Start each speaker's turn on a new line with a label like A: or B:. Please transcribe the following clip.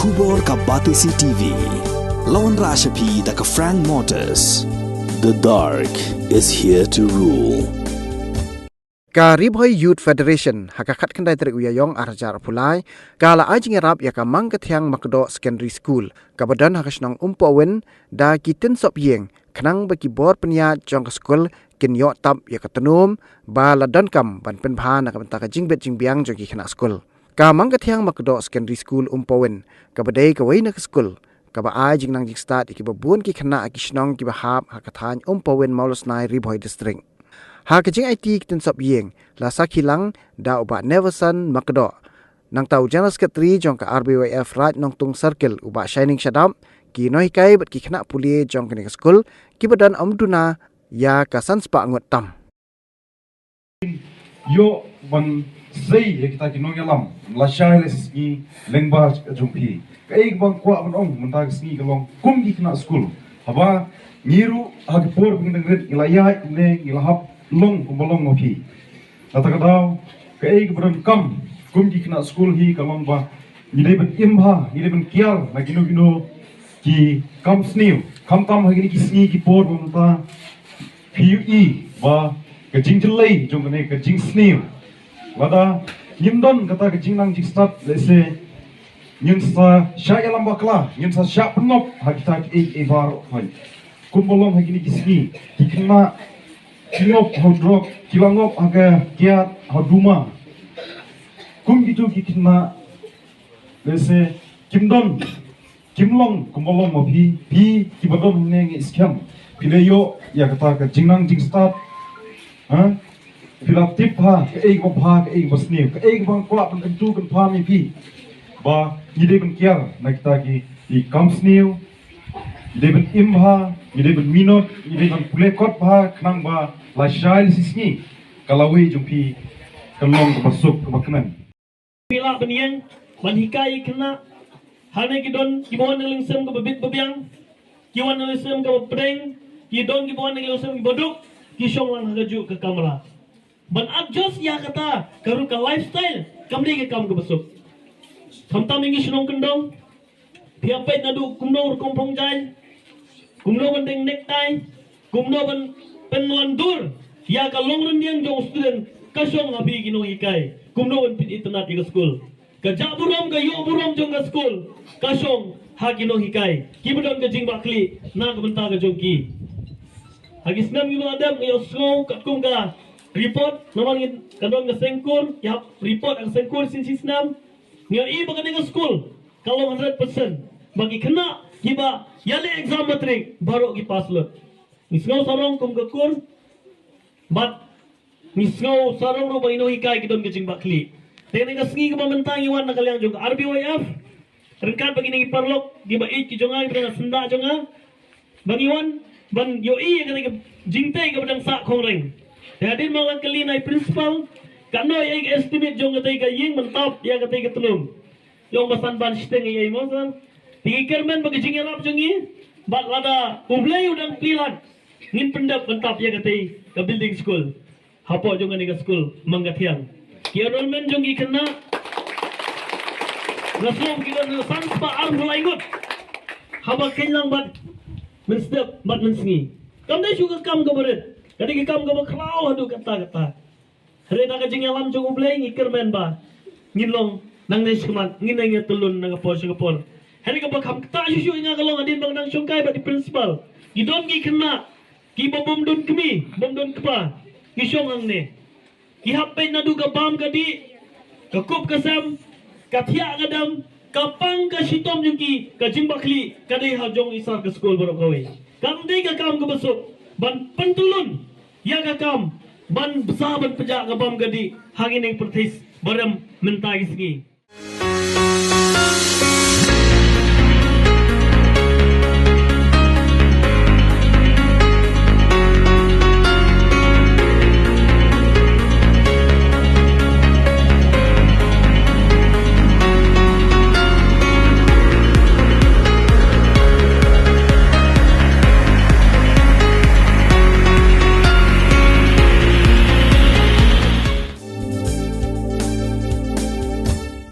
A: Kubor ka Batisi TV. Lawan Rashapi da ka Frank Motors. The dark is here to rule.
B: Karibhoy Youth Federation hakakat kendai terik uyayong arjar pulai kala ajing erap ya ka mang ketiang makdo secondary school kabadan hakasnong umpowen da kitin sop yeng kenang bagi bor peniat jong ke school kin yo tap ya ketenum ba ladan kam ban penpha na kabenta ka jingbet jingbiang jong ki kena school ka mang ketiang makdo secondary school umpowen kabadai ka waina ke school kaba ajing nang jing start ikibabun ki kena akisnong ki bahap hakathan umpowen maulos nai ribhoy district ha kajing IT kitin sop yeng la sakilang da uba Neverson Makdo nang tau General Secretary jong ka RBYF Raj nong tung circle uba Shining Shadam ki noi kai bat ki khna pulie jong ka school ki badan amduna ya ka sanspa ngot tam
C: yo ban sei le kita ki nong yalam la shai le ski lengba jumpi ka ek bang kwa ban ong manta ski ka long kum ki khna school haba ngiru ha ki por bing ngret ilaya ne ilahap long kumbalong ngopi lata kadau ke ek bran kam kum ki kena school hi kalong ba ngide ben imha ngide ben kiar na gino gino ki kam sniu kam tam ha gini ki sni ki por mata PUE ba ke jing chlei jong ne ke jing sniu lada nimdon kata ke jing nang jing start lese nyun sa sha yalam bakla nyun sa sha penop ha kita ek evar hoi kumbalong ha gini ki sni ki kena Kilop hodrok kilangop aga kiat hoduma kum gitu kikna lese kimdon kimlong kumolong mobi pi kibadon neng iskam pileyo ya kata ka jingnang jing start ha pilaptip ha ke ek bha ke ek basne ke ek bang kwa pan tu kan pha mi pi ba yide kan kiar na kita ki di kamsniu yide ben imha yide ben minot yide ben pulekot bha knang ba la shai sisni kalawi jumpi kalong masuk ke makanan
D: pila beniang ban hikai kena hane gidon gibon ngelisem ke bebit bebiang kiwan ngelisem ke bedeng gidon gibon ngelisem ke boduk kisong lang hagaju ke kamera ban adjust ya kata karu ka lifestyle kamri ke kam ke besuk thamtam ingi sinong kendong piapet nadu kumno kompong jai kumno bendeng necktie kumno ban penlandur ya kalong rendiang jong student kasong abi gino hikai kumno ban pit itnat ke school ka jaburam ka yo buram jong ka school kasong ha gino hikai kibudon ka jing bakli na ka benta ka jongki hagis nam gino adam yo sko katkum ka report namang kadon ka sengkur ya report ang sengkur sin sisnam ngi i ba ka school kalong 100% bagi kena kiba yale exam matric baru ki pass lo Nisgaw sarong kum gakur, but nisgaw sarong ro baino hikai kidon kecing bakli. Tene ka singi ka pamantang iwan na kalyang jong RBYF. Rengkat bagi ni parlok di ba ik jonga ibra senda jonga. Bangiwan ban yo i ka jingte ka badang sa khongreng. Hadin mga kali na principal kano ay estimate jong katay ka ying mantap ya katay ka tulong. Yung basan ban steng ay mo sir. Tigi kermen bagi jingirap jongi. Bat lada ublay udang pilan. Ngin pendap mentap ya katai ke building school. Hapo jongan ni ke school manggatiang. Ki enrollment jongi kena. Rasul kita sanspa arm laingut. Haba kenyang bat menstep bat mensengi. Kam dai juga kam ke berit. Kadi ke kam ke baklau adu kata-kata. Hari nak jing alam jong ublay ngikir men ba. Ngin long nang dai semat ngin nang telun nang pol Singapore. Hari ke bakam kata susu inga kalong adin bang nang songkai bat di principal. Gidon gi kena ki bom don kemi bom don kepa ki syong ang ne ki hapai nadu ka bam ka di ka kup ka sam ka thia ka dam ka pang ka sitom yuki ka jimbakli ka dei ha jong isar ka school borok kawe kam dei ka kam ka besok ban pentulun ya ka kam ban besar ban pejak ka bam ka di hangin ing pertis baram mentagi singi